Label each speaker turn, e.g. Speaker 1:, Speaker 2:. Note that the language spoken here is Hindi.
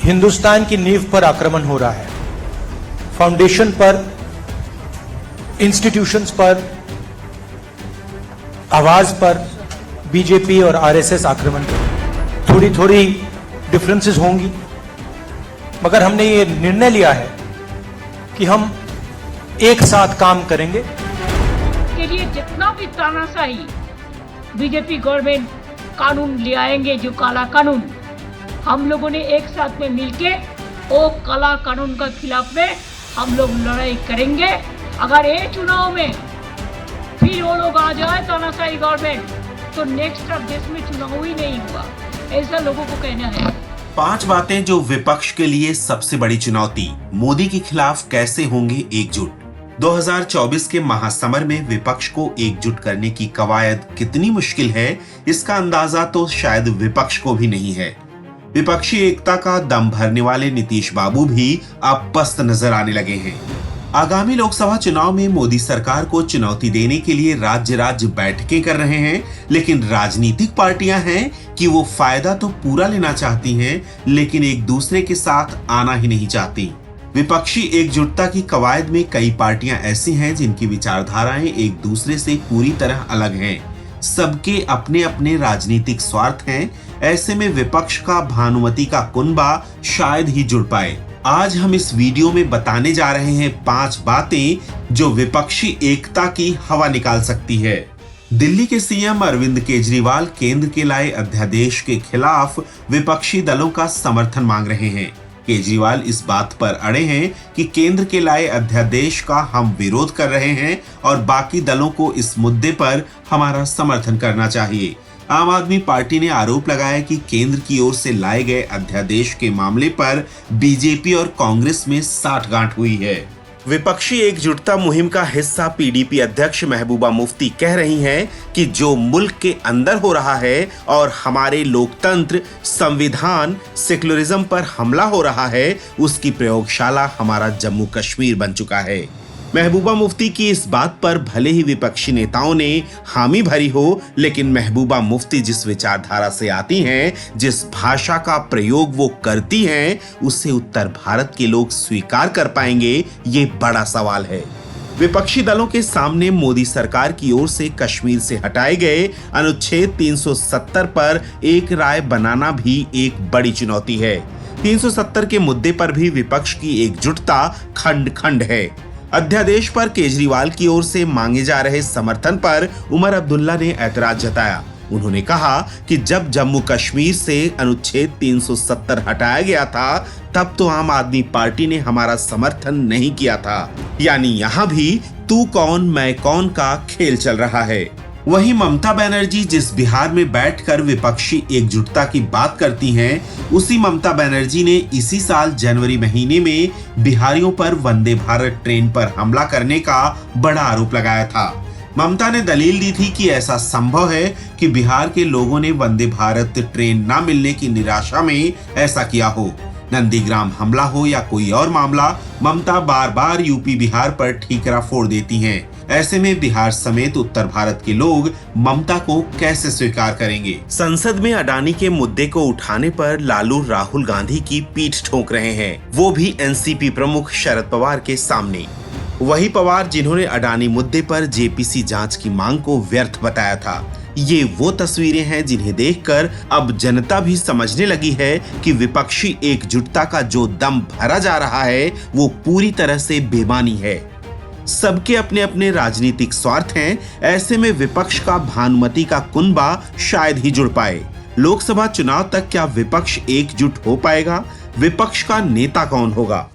Speaker 1: हिंदुस्तान की नींव पर आक्रमण हो रहा है, फाउंडेशन पर, इंस्टीट्यूशंस पर, आवाज पर बीजेपी और आरएसएस आक्रमण कर। थोड़ी थोड़ी डिफरेंसेस होंगी, मगर हमने ये निर्णय लिया है कि हम एक साथ काम करेंगे।
Speaker 2: के लिए जितना भी तानाशाही बीजेपी गवर्नमेंट कानून ले आएंगे, जो काला कानून, हम लोगों ने एक साथ में मिलके वो काला कानून का खिलाफ में हम लोग लड़ाई करेंगे। अगर ये चुनाव में फिर वो लोग आ जाए तानाशाही गवर्नमेंट, तो नेक्स्ट अब देश में चुनाव ही नहीं हुआ, ऐसा लोगों को कहना है।
Speaker 3: 5 बातें जो विपक्ष के लिए सबसे बड़ी चुनौती। मोदी के खिलाफ कैसे होंगे एकजुट। 2024 के महासमर में विपक्ष को एकजुट करने की कवायद कितनी मुश्किल है, इसका अंदाजा तो शायद विपक्ष को भी नहीं है। विपक्षी एकता का दम भरने वाले नीतीश बाबू भी अब पस्त नजर आने लगे हैं। आगामी लोकसभा चुनाव में मोदी सरकार को चुनौती देने के लिए राज्य राज्य बैठकें कर रहे हैं, लेकिन राजनीतिक पार्टियां हैं कि वो फायदा तो पूरा लेना चाहती हैं, लेकिन एक दूसरे के साथ आना ही नहीं चाहती। विपक्षी एकजुटता की कवायद में कई पार्टियां ऐसी हैं जिनकी विचारधाराएं एक दूसरे से पूरी तरह अलग हैं। सबके अपने अपने राजनीतिक स्वार्थ हैं। ऐसे में विपक्ष का भानुमति का कुनबा शायद ही जुड़ पाए। आज हम इस वीडियो में बताने जा रहे हैं 5 बातें जो विपक्षी एकता की हवा निकाल सकती है। दिल्ली के सीएम अरविंद केजरीवाल केंद्र के लाए अध्यादेश के खिलाफ विपक्षी दलों का समर्थन मांग रहे हैं। केजरीवाल इस बात पर अड़े हैं कि केंद्र के लाए अध्यादेश का हम विरोध कर रहे हैं और बाकी दलों को इस मुद्दे पर हमारा समर्थन करना चाहिए। आम आदमी पार्टी ने आरोप लगाया कि केंद्र की ओर से लाए गए अध्यादेश के मामले पर बीजेपी और कांग्रेस में साठगांठ हुई है। विपक्षी एकजुटता मुहिम का हिस्सा पीडीपी अध्यक्ष महबूबा मुफ्ती कह रही हैं कि जो मुल्क के अंदर हो रहा है और हमारे लोकतंत्र, संविधान, सेक्युलरिज्म पर हमला हो रहा है, उसकी प्रयोगशाला हमारा जम्मू कश्मीर बन चुका है। महबूबा मुफ्ती की इस बात पर भले ही विपक्षी नेताओं ने हामी भरी हो, लेकिन महबूबा मुफ्ती जिस विचारधारा से आती हैं, जिस भाषा का प्रयोग वो करती हैं, उसे उत्तर भारत के लोग स्वीकार कर पाएंगे, ये बड़ा सवाल है। विपक्षी दलों के सामने मोदी सरकार की ओर से कश्मीर से हटाए गए अनुच्छेद 370 पर एक राय बनाना भी एक बड़ी चुनौती है। 370 के मुद्दे पर भी विपक्ष की एकजुटता खंड खंड है। अध्यादेश पर केजरीवाल की ओर से मांगे जा रहे समर्थन पर उमर अब्दुल्ला ने ऐतराज जताया। उन्होंने कहा कि जब जम्मू कश्मीर से अनुच्छेद 370 हटाया गया था, तब तो आम आदमी पार्टी ने हमारा समर्थन नहीं किया था। यानी यहाँ भी तू कौन मैं कौन का खेल चल रहा है। वहीं ममता बनर्जी जिस बिहार में बैठकर विपक्षी एकजुटता की बात करती हैं, उसी ममता बनर्जी ने इसी साल जनवरी महीने में बिहारियों पर वंदे भारत ट्रेन पर हमला करने का बड़ा आरोप लगाया था। ममता ने दलील दी थी कि ऐसा संभव है कि बिहार के लोगों ने वंदे भारत ट्रेन न मिलने की निराशा में ऐसा किया हो। नंदीग्राम हमला हो या कोई और मामला, ममता बार बार यूपी बिहार पर ठीकरा फोड़ देती हैं। ऐसे में बिहार समेत उत्तर भारत के लोग ममता को कैसे स्वीकार करेंगे। संसद में अडानी के मुद्दे को उठाने पर लालू राहुल गांधी की पीठ ठोक रहे हैं, वो भी एनसीपी प्रमुख शरद पवार के सामने। वही पवार जिन्होंने अडानी मुद्दे पर जेपीसी जांच की मांग को व्यर्थ बताया था। ये वो तस्वीरें हैं जिन्हें देखकर अब जनता भी समझने लगी है कि विपक्षी एकजुटता का जो दम भरा जा रहा है, वो पूरी तरह से बेमानी है। सबके अपने अपने राजनीतिक स्वार्थ हैं। ऐसे में विपक्ष का भानुमति का कुनबा शायद ही जुड़ पाए। लोकसभा चुनाव तक क्या विपक्ष एकजुट हो पाएगा? विपक्ष का नेता कौन होगा?